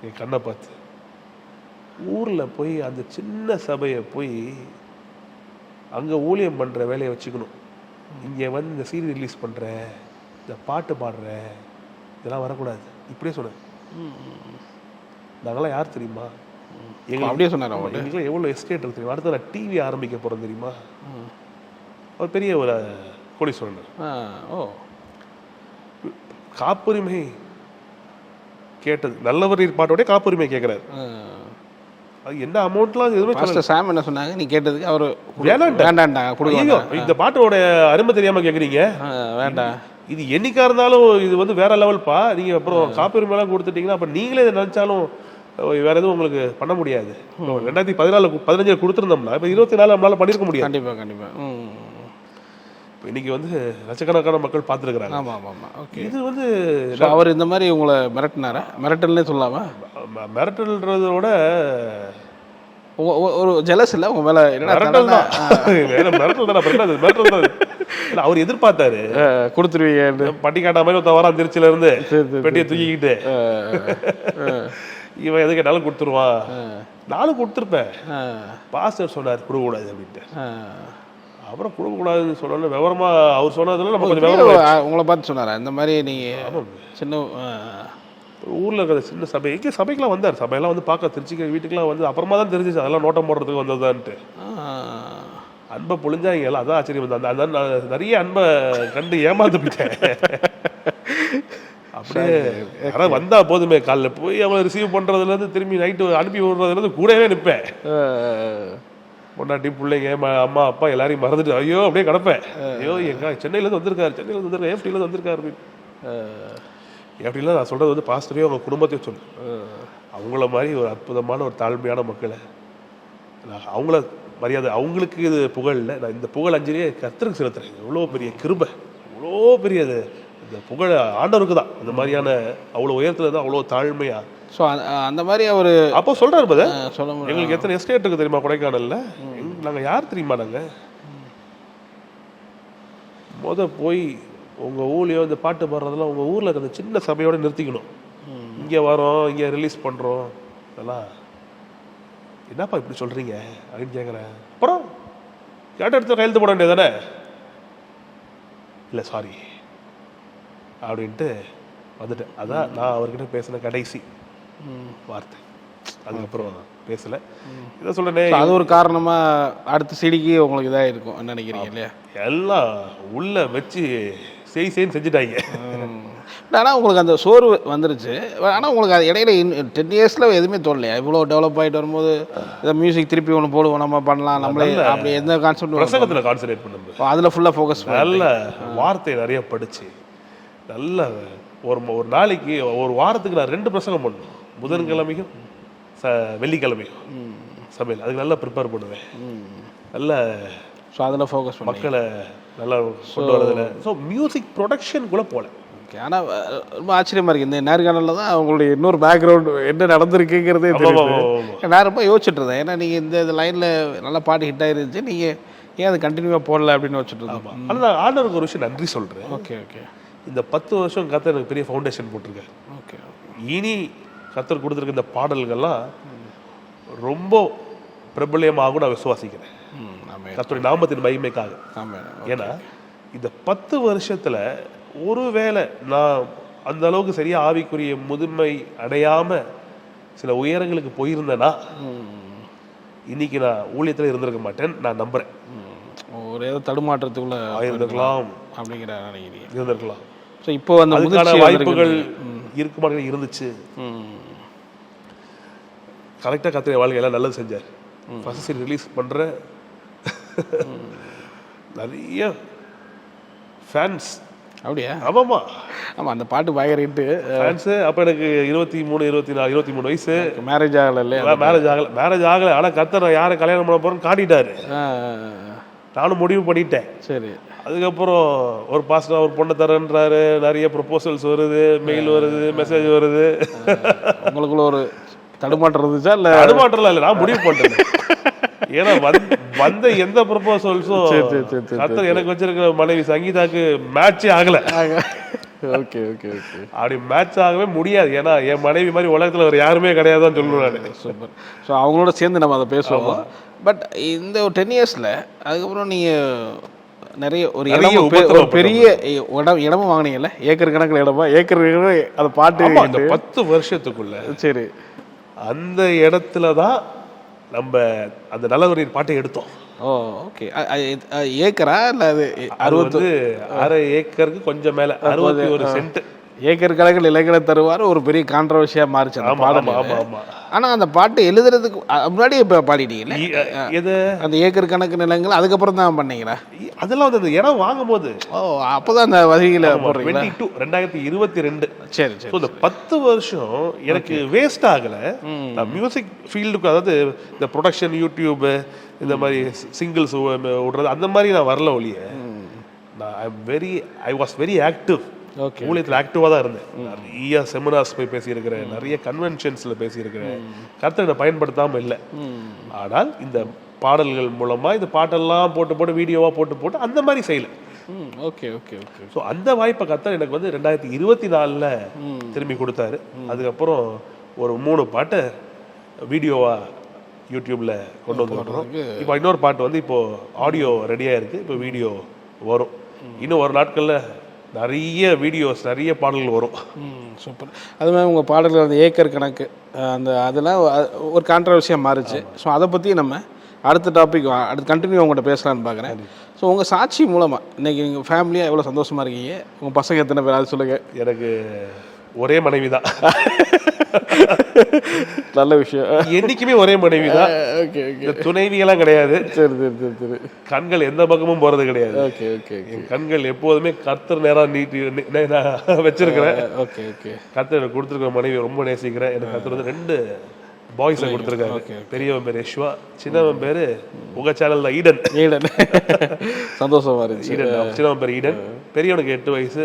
A: என் கண்ணை பார்த்து, ஊரில் போய் அந்த சின்ன சபையை போய் அங்கே ஊழியம் பண்ணுற வேலையை வச்சுக்கணும். இங்கே வந்து இந்த சீரியல் ரிலீஸ் பண்ணுறேன், இந்த பாட்டு பாடுறேன், இதெல்லாம் வரக்கூடாது இப்படியே சொன்னேன். நாங்களாம் யார் தெரியுமா? எங்களுக்கு
B: அப்படியே சொன்னார்.
A: எங்களுக்குலாம் எவ்வளோ எஸ்டேட் இருக்கு தெரியுமா? அடுத்து நான் டிவி ஆரம்பிக்க போகிறேன் தெரியுமா? அவர் பெரிய ஒரு கோடீஸ்வரன்.
B: ஓ,
A: காப்புரிமை கேட்டது நல்லவர் பாட்டோடைய காப்புரிமை கேட்குறாரு. அது என்ன அமௌண்ட்லாம் எதுவுமே
B: சாம் என்ன சொன்னாங்க, நீ கேட்டதுக்கு அவர்
A: வேண்டாம் கொடுங்க. இந்த பாட்டோட அருமை தெரியாமல் கேட்குறீங்க, வேண்டாம். இது என்னைக்கா இருந்தாலும் இது வந்து வேற லெவல்ப்பா. நீங்கள் அப்புறம் காப்புரிமைலாம் கொடுத்துட்டீங்கன்னா அப்போ நீங்களே இதை நினச்சாலும் வேற எதுவும் உங்களுக்கு பண்ண முடியாது. 2014-15 கொடுத்துருந்தோம்னா இப்போ 24 நம்மளால பண்ணியிருக்க முடியாது.
B: கண்டிப்பாக கண்டிப்பாக.
A: இப்போ இன்னைக்கு வந்து லட்சக்கணக்கான மக்கள் பார்த்துருக்குறாங்க.
B: ஆமாம் ஆமாம். ஓகே, இது
A: வந்து
B: அவர் இந்த மாதிரி உங்களை மிரட்டினாரா? மிரட்டல்னே சொல்லலாமா?
A: மிரட்டல்ன்றதோட
B: ஒரு ஜெலஸ் இல்லை உங்க மேலே?
A: மிரட்டல் தான், மிரட்டல் தான். அவர் எதிர்பார்த்தாரு
B: கொடுத்துருவீங்க,
A: பட்டி காட்டா மாதிரி ஒருத்த வரான் திருச்சியில இருந்து பெட்டியை தூக்கிக்கிட்டு, இவன் எது கேட்டாலும் கொடுத்துருவான். நானும் கொடுத்துருப்பேன். பாஸ்டர் சொன்னார் கொடுக்கக்கூடாது அப்படின்ட்டு. அப்புறம் கொடுக்கக்கூடாதுன்னு சொன்னோன்னு விவரமா அவர் சொன்னதுல நம்ம கொஞ்சம் விவரம்
B: உங்களை பார்த்து சொன்னாரா இந்த மாதிரி? நீங்கள் சின்ன
A: ஊரில் இருக்கிற சின்ன சபை எங்கே சபைக்கெலாம் வந்தார். சபையெல்லாம் வந்து பார்க்க திருச்சிக்கு வீட்டுக்கெலாம் வந்து அப்புறமா தான் தெரிஞ்சிச்சு அதெல்லாம் நோட்டம் போடுறதுக்கு வந்ததுதான்ட்டு. அன்பை பொழிஞ்சாங்க எல்லாம், அதான் ஆச்சரியம் வந்து அந்த நான் நிறைய அன்பை கண்டு ஏமாந்து போயிட்டேன். அப்படியே யாராவது வந்தா போதுமே, காலைல போய் அவளை ரிசீவ் பண்ணுறதுலேருந்து திரும்பி நைட்டு அனுப்பி விடுறதுலேருந்து கூடவே நிற்பேன். பொண்டாட்டி பிள்ளைங்க அம்மா அப்பா எல்லாரையும் மறந்துட்டு ஐயோ அப்படியே கிடப்பேன். ஐயோ எங்க சென்னையிலேருந்து வந்திருக்காரு, ஏஎஃப்டிலேருந்து வந்திருக்காரு அப்படின்னு. எப்படிலாம் நான் சொல்கிறது வந்து பாஸ்டரையும் அவங்க குடும்பத்தையும் சொல்லு. அவங்கள மாதிரி ஒரு அற்புதமான ஒரு தாழ்மையான மக்களை நான் அவங்கள மரியாதை, அவங்களுக்கு இது புகழ் இல்லை, நான் இந்த புகழ் அஞ்சலியே கர்த்தருக்கு செலுத்துறேன். எவ்வளோ பெரிய கிருபை, எவ்வளோ பெரிய இந்த புகழ் ஆண்டவருக்கு தான். அந்த மாதிரியான அவ்வளோ உயரத்தில் தான் அவ்வளோ தாழ்மையா.
B: ஸோ அந்த மாதிரி அவர்
A: அப்போ சொல்கிறார் பத சொல்ல முடியும். எங்களுக்கு எத்தனை எஸ்டேட் இருக்குது தெரியுமா கொடைக்கானலில்? நாங்கள் யார் தெரியுமா? நாங்கள் போய் உங்கள் ஊர்லேயோ இந்த பாட்டு பாடுறதெல்லாம் உங்கள் ஊரில் இருக்கிற சின்ன சபையோடு நிறுத்திக்கணும். இங்கே வரோம், இங்கே ரிலீஸ் பண்ணுறோம், இதெல்லாம் என்னப்பா இப்படி சொல்கிறீங்க அப்படின்னு கேட்குறேன். அப்புறம் கேட்ட இடத்துல கையெழுத்து போட வேண்டியது தானே? இல்லை சாரி அப்படின்ட்டு வந்துட்டேன். அதான் நான் அவர்கிட்ட பேசின கடைசி வார்த்தை. அதுக்கப்புறம் பேசலை. இதை சொல்கிறேன்,
B: அது ஒரு காரணமாக அடுத்த சிடிக்கு உங்களுக்கு இதாக இருக்கும் நினைக்கிறீங்க இல்லையா?
A: எல்லாம் உள்ள வச்சு செய்ன்னு செஞ்சுட்டாங்க.
B: ஆனால் உங்களுக்கு அந்த சோர்வு வந்துருச்சு. ஆனால் உங்களுக்கு அது இடையில 10 இயர்ஸில் எதுவுமே தோணலையா? இவ்வளோ டெவலப் ஆகிட்டு வரும்போது இதை மியூசிக் திருப்பி ஒன்று போடுவோம், நம்ம பண்ணலாம், நம்மளே அப்படி எந்த கான்செப்ட்
A: பிரசங்கத்தில் கான்சன்ட்ரேட் பண்ணும்போது
B: அதில் ஃபுல்லாக ஃபோக்கஸ்
A: நல்ல வார்த்தை நிறைய படித்து நல்ல ஒரு நாளைக்கு ஒரு வாரத்துக்கு நான் 2 பிரசங்கம் பண்ணணும். புதன்கிழமையும் வெள்ளிக்கிழமையும் சமையல் அதுக்கு நல்லா ப்ரிப்பேர் பண்ணுவேன். நல்ல
B: ஸோ அதில் ஃபோக்கஸ்
A: மக்களை நல்லா கொண்டு வரதில்லை. ஸோ மியூசிக் ப்ரொடக்ஷனுக்குள்ளே போகல.
B: ஓகே, ஆனால் ரொம்ப ஆச்சரியமாக இருக்குது. இந்த நேர்காணலில் தான் அவங்களுடைய இன்னொரு பேக்ரவுண்டு என்ன நடந்திருக்குங்கிறதே நான் ரொம்ப யோசிச்சுட்டு இருந்தேன். ஏன்னா நீங்கள் இந்த லைனில் நல்லா பாட்டு ஹிட் ஆகிருந்துச்சு, நீங்கள் ஏன் அது கண்டினியூவாக போடல அப்படின்னு வச்சுட்டு இருந்தோம்.
A: ஆனால் நான் ஆண்டவருக்கு ஒரு விஷயம் நன்றி சொல்கிறேன்.
B: ஓகே ஓகே,
A: இந்த 10 வருஷம் கர்த்தர் எனக்கு பெரிய ஃபவுண்டேஷன் போட்டிருக்காரு.
B: ஓகே.
A: இனி கர்த்தர் கொடுத்துருக்க இந்த பாடல்கள்லாம் ரொம்ப பிரபலியமாகும் நான் விசுவாசிக்கிறேன், கர்த்தருடைய நாமத்தின் மகிமைக்காக. ஏன்னா இந்த 10 வருஷத்துல ஒருவேளை நான் அந்த அளவுக்கு சரியா ஆவிக்குரிய முதுமை அடையாம சில உயரங்களுக்கு போயிருந்தேன்னா இன்னைக்கு நான் ஊழியத்தில் இருந்திருக்க மாட்டேன் நான் நம்புறேன்.
B: ஒரு ஏதோ தடுமாற்றத்துக்குள்ள
A: இருந்திருக்கலாம்
B: அப்படிங்கிற நினைக்கிறீங்க.
A: இருந்திருக்கலாம்.
B: ஸோ இப்போ அந்த
A: அதுக்கான வாய்ப்புகள் இருக்கு மாதிரி இருந்துச்சு. கரெக்டாக கர்த்தர் வாழ்க்கையெல்லாம் நல்லது செஞ்சார். ஃபர்ஸ்ட் சீன் ரிலீஸ் பண்ற நிறைய ஃபேன்ஸ்.
B: அப்படியா?
A: ஆமாம்மா,
B: ஆமாம், அந்த பாட்டு பயங்கர ஹிட்டு
A: ஃபேன்ஸு. அப்போ எனக்கு 23, 24, 23 வயசு.
B: மேரேஜ் ஆகலை இல்லையா?
A: மேரேஜ் ஆகலை. ஆனால் கர்த்தர் யாரை கல்யாணம் பண்ண போகிறேன்னு காட்டிட்டாரு. நானும் முடிவு பண்ணிட்டேன்.
B: சரி.
A: அதுக்கப்புறம் ஒரு பாஸ்டர் ஒரு பொண்ணை தரேன்றாரு, நிறைய ப்ரொபோசல்ஸ் வருது, மெயில் வருது, மெசேஜ் வருது.
B: உங்களுக்குள்ள ஒரு தடுமாற்றம் இருந்துச்சா? இல்லை
A: தடுமாற்றம்லாம் இல்லை, நான் முடிவு பண்ணிட்டேன். ஏன்னா வந்த எந்த ப்ரொபோசல்ஸும் கர்த்தர் எனக்கு வச்சிருக்கிற மனைவி சங்கீதாக்கு மேட்சே ஆகலை.
B: Okay okay okay.
A: அப்படி மேட்ச் ஆகவே முடியாது. ஏன்னா என் மனைவி மாதிரி உலகத்தில் ஒரு யாருமே கிடையாதுன்னு சொல்லுவேன் நான்.
B: சூப்பர். ஸோ அவங்களோட சேர்ந்து நம்ம அதை பேசுவோம். பட் இந்த ஒரு 10 இயர்ஸில் அதுக்கப்புறம் நீங்கள் நிறைய ஒரு பெரிய இடமும் வாங்கினீங்கல்ல, ஏக்கர் கணக்கில் இடமா? ஏக்கர் அதை பாட்டு
A: அந்த 10 வருஷத்துக்குள்ள.
B: சரி.
A: அந்த இடத்துல தான் நம்ம அந்த நல்லவரின் பாட்டை எடுத்தோம்.
B: ஓ ஓகே. ஏக்கரா இல்லை? அது 60
A: அரை ஏக்கருக்கு கொஞ்சம் மேலே 61 சென்ட்.
B: ஏக்கர் கணக்கில் இலக்கண தருவார். ஒரு பெரிய கான்ட்ரவர்சியாக மாறிச்சு அந்த பாடல். ஆனால் அந்த பாட்டு எழுதுறதுக்கு முன்னாடியே இப்போ பாடிட்டீங்களே
A: எது? அந்த
B: ஏக்கர் கணக்கு நிலங்கள் அதுக்கப்புறம் தான் பண்ணீங்களா?
A: அதெல்லாம் வந்து இடம் வாங்கும் போது.
B: ஓ, அப்போதான் அந்த வகையில்
A: 2022.
B: சரி சரி.
A: இந்த 10 வருஷம் எனக்கு வேஸ்ட் ஆகலை. நான் மியூசிக் ஃபீல்டுக்கு, அதாவது இந்த ப்ரொடக்ஷன், யூடியூப், இந்த மாதிரி சிங்கிள்ஸ் விடுறது அந்த மாதிரி நான் வரல ஒழிய, நான் ஐ வாஸ் வெரி ஆக்டிவ். ஊழியத்தில் ஆக்டிவாக தான் இருந்தேன். நிறைய செமினார்ஸ் போய் பேசியிருக்கிறேன், நிறைய கன்வென்ஷன்ஸில் பேசியிருக்கிறேன். கர்த்தரை பயன்படுத்தாமல் இல்லை. ஆனால் இந்த பாடல்கள் மூலமாக இந்த பாட்டெல்லாம் போட்டு வீடியோவாக போட்டு அந்த மாதிரி செய்யலை.
B: Okay okay okay.
A: ஸோ அந்த வாய்ப்பை கர்த்தர் எனக்கு வந்து 2024 திரும்பி கொடுத்தாரு. அதுக்கப்புறம் ஒரு 3 பாட்டை வீடியோவாக யூடியூப்ல கொண்டு வந்துருக்கோம். இப்போ இன்னொரு பாட்டு வந்து இப்போ ஆடியோ ரெடியாக இருக்குது. இப்போ வீடியோ வரும். இன்னும் ஒரு நாட்களில் நிறைய வீடியோஸ், நிறைய பாடல்கள் வரும்.
B: சூப்பர். அது மாதிரி உங்கள் பாடல்கள் அந்த ஏக்கர் கணக்கு அதெல்லாம் ஒரு கான்ட்ரவர்சியாக மாறிச்சு. ஸோ அதை பற்றி நம்ம அடுத்த டாபிக் அடுத்து கண்டினியூ உங்கள்கிட்ட பேசலான்னு பார்க்குறேன். ஸோ உங்கள் சாட்சி மூலமாக இன்றைக்கி நீங்கள் ஃபேமிலியாக எவ்வளோ சந்தோஷமாக இருக்கீங்க? உங்கள் பசங்க எத்தனை பேர் அது சொல்லுங்கள்.
A: எனக்கு ஒரே மனைவி தான்.
B: நல்ல விஷயம்.
A: என்னைக்குமே ஒரே மனைவி தான்.
B: Okay okay.
A: துணைவியெல்லாம் கிடையாது.
B: சரி சரி சரி சரி.
A: கண்கள் எந்த பக்கமும் போறது கிடையாது.
B: Okay okay.
A: கண்கள் எப்போதுமே கர்த்தர் நேரம் நீட்டி வச்சிருக்கிறேன்.
B: Okay okay.
A: கர்த்தர் எனக்கு கொடுத்துருக்கிற மனைவி ரொம்ப நேசிக்கிறேன். எனக்கு கர்த்தர் வந்து 2 பாய்ஸை கொடுத்துருக்காரு. பெரியவன் பேர் யஷ்வா, சின்னவன் பேரு உங்க சேனல்ல ஈடன்.
B: சந்தோஷமா இருந்துச்சு.
A: சின்னவன் பேர் ஈடன். பெரியவனுக்கு 8 வயசு,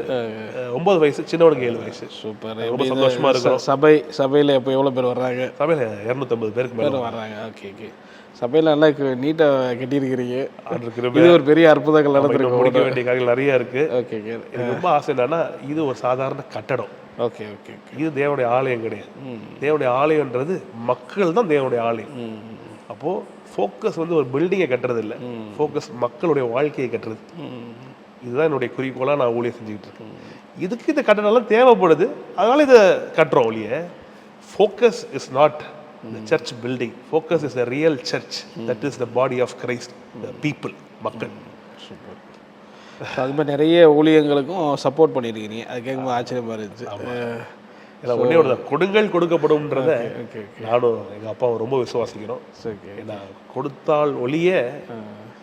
A: 9 வயசு, சின்னவனுக்கு 7 வயசு.
B: சூப்பர்.
A: ரொம்ப சந்தோஷமா இருக்கும்.
B: சபையில இப்போ எவ்வளவு பேர் வர்றாங்க?
A: சபையில 250 பேருக்கு மேல வர்றாங்க.
B: Okay okay. சபையில நல்லா நீட்டா கட்டியிருக்கிறீங்க. இது ஒரு பெரிய அற்புதங்கள் நடந்திருக்கு.
A: முடிக்க வேண்டிய காரியங்கள் நிறைய இருக்கு.
B: Okay okay.
A: எனக்கு ரொம்ப ஆசை என்னன்னா, இது ஒரு சாதாரண கட்டடம்.
B: Okay okay.
A: இது தேவனுடைய ஆலயம் கிடையாது. தேவனுடைய ஆலயம்ன்றது மக்கள் தான் தேவனுடைய ஆலயம். அப்போ ஃபோக்கஸ் வந்து ஒரு பில்டிங்கை கட்டுறது இல்லை, ஃபோக்கஸ் மக்களுடைய வாழ்க்கையை கட்டுறது. இதுதான் என்னுடைய குறிக்கோளாக நான் ஊழியம் செஞ்சுக்கிட்டு இருக்கேன். இதுக்கு இந்த கட்டணம்லாம் தேவைப்படுது, அதனால இதை கட்டுறோம் ஒழிய focus is not the church building. Focus is the real church, that is the body of Christ, the people, மக்கள்.
B: சூப்பர். அது மாதிரி நிறைய ஊழியங்களுக்கும் சப்போர்ட் பண்ணியிருக்கீங்க. அது கேட்கும்போது ஆச்சரியமாக இருந்துச்சு.
A: ஒன்னே ஒரு கொடுங்கள் கொடுக்கப்படும்ன்றத நானும் எங்கள் அப்பாவும் ரொம்ப விசுவாசிக்கிறோம். ஏன்னா கொடுத்தால் ஒழிய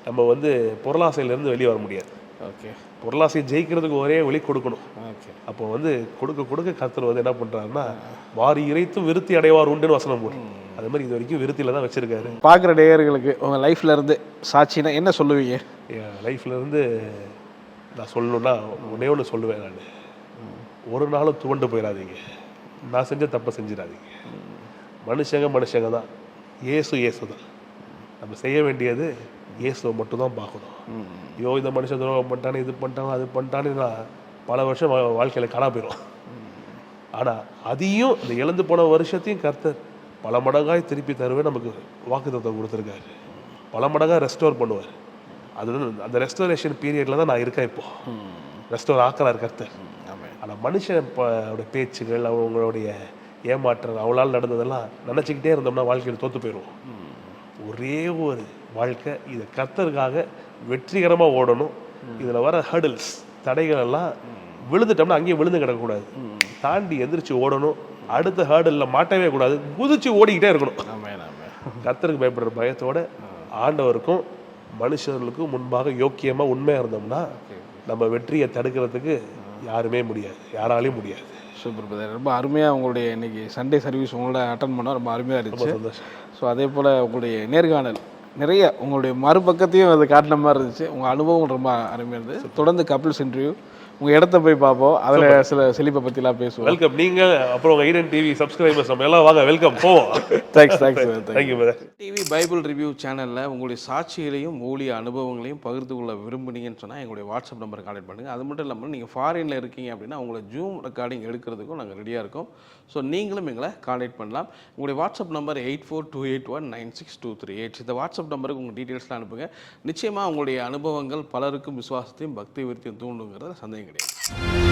A: நம்ம வந்து பொருளாசையிலேருந்து வெளியே வர முடியாது.
B: ஓகே.
A: பொருளாசையை ஜெயிக்கிறதுக்கு ஒரே வழி கொடுக்கணும். அப்போ வந்து கொடுக்க கர்த்தர் வந்து என்ன பண்ணுறாருன்னா, வாரி இறைத்தும் விருத்தி அடைவார் உண்டுன்னு வசனம் போடும். அது மாதிரி இது வரைக்கும் விருத்தியில் தான் வச்சிருக்காரு.
B: பார்க்குற நேயர்களுக்கு உங்கள் லைஃப்ல இருந்து சாட்சினா என்ன சொல்லுவீங்க?
A: என் லைஃப்ல இருந்து நான் சொல்லணும்னா ஒன்று சொல்லுவேன். நான் ஒரு நாளும் துவண்டு போயிடாதீங்க. நான் செஞ்ச தப்பை செஞ்சிடாதீங்க. மனுஷங்க தான், இயேசு தான். நம்ம செய்ய வேண்டியது இயேசுவை மட்டும் தான் பார்க்கணும். ஐயோ இந்த மனுஷன் துரோகம் பண்ணிட்டானே, இது பண்ணிட்டானே, அது பண்ணிட்டானே நான் பல வருஷம் வாழ்க்கையில் காணாம போயிடும். ஆனால் அதையும் இந்த இழந்து போன வருஷத்தையும் கர்த்தர் பல மடங்காய் திருப்பி தருவே நமக்கு வாக்குத்தத்தம் கொடுத்துருக்காரு. பல மடங்காக ரெஸ்டோர் பண்ணுவார். அது அந்த ரெஸ்டோரேஷன் பீரியடில் தான் நான் இருக்கேன். இப்போ ரெஸ்டோர் ஆக்கிறார் கர்த்தர். ஆனால் மனுஷன் பேச்சுகள், அவங்களுடைய ஏமாற்றம், அவளால் நடந்ததெல்லாம் நினச்சிக்கிட்டே இருந்தோம்னா வாழ்க்கையில் தோற்று போயிடுவோம். ஒரே ஒரு வாழ்க்கை, இதை கர்த்தருக்காக வெற்றிகரமாக ஓடணும். இதில் வர ஹர்டில்ஸ், தடைகள் எல்லாம் விழுந்துட்டோம்னா அங்கேயே விழுந்து கிடக்கக்கூடாது, தாண்டி எந்திரிச்சு ஓடணும். அடுத்த ஹர்டில் மாட்டவே கூடாது, குதிச்சு ஓடிக்கிட்டே இருக்கணும். கர்த்தருக்கு பயப்படுற பயத்தோட ஆண்டவருக்கும் மனுஷர்களுக்கும் முன்பாக யோக்கியமாக உண்மையாக இருந்தோம்னா நம்ம வெற்றியை தடுக்கிறதுக்கு யாருமே முடியாது, யாராலையும் முடியாது.
B: சூப்பர் பிரதர், ரொம்ப அருமையாக உங்களுடைய இன்னைக்கு சண்டே சர்வீஸ் உங்களோட அட்டன் பண்ணோம், ரொம்ப அருமையாக இருந்துச்சு.
A: சந்தோஷம்.
B: ஸோ அதே போல் உங்களுடைய நேர்காணல் நிறைய உங்களுடைய மறுபக்கத்தையும் அது காட்டின மாதிரி இருந்துச்சு. உங்கள் அனுபவம் ரொம்ப அருமையாக இருந்தது. தொடர்ந்து கப்பிள்ஸ் இன்டர்வியூ உங்கள் இடத்த போய் பார்ப்போம், அதில் சில செழிப்பை பற்றிலாம் பேசுவோம்.
A: வெல்கம். நீங்கள் அப்புறம் உங்கள் ஈடன் டிவி சப்ஸ்கிரைபர்ஸ் நம்ம எல்லாம் வாங்க, வெல்கம், போவோம்.
B: Thanks.
A: Thank you brother.
B: TV Bible review சேனலில் உங்களுடைய சாட்சிகளையும் ஊழிய அனுபவங்களையும் பகிர்ந்து கொள்ள விரும்புனீங்கன்னு சொன்னால் எங்களுடைய வாட்ஸ்அப் நம்பரை கான்டெக்ட் பண்ணுங்கள். அது மட்டும் இல்லாமல் நீங்கள் ஃபாரினில் இருக்கீங்க அப்படின்னா உங்களை ஜூம் ரெக்கார்டிங் எடுக்கிறதுக்கும் நாங்கள் ரெடியாக இருக்கோம். ஸோ நீங்களும் எங்களை கான்டெக்ட் பண்ணலாம். உங்களுடைய வாட்ஸ்அப் நம்பர் 8428196238. இந்த வாட்ஸ்அப் நம்பருக்கு உங்கள் டீட்டெயில்ஸ்லாம் அனுப்புங்க. நிச்சயமாக உங்களுடைய அனுபவங்கள் பலருக்கும் விசுவாசத்தையும் பக்தி விருத்தியும் தூண்டுங்கிறத சந்தேகம் கிடையாது.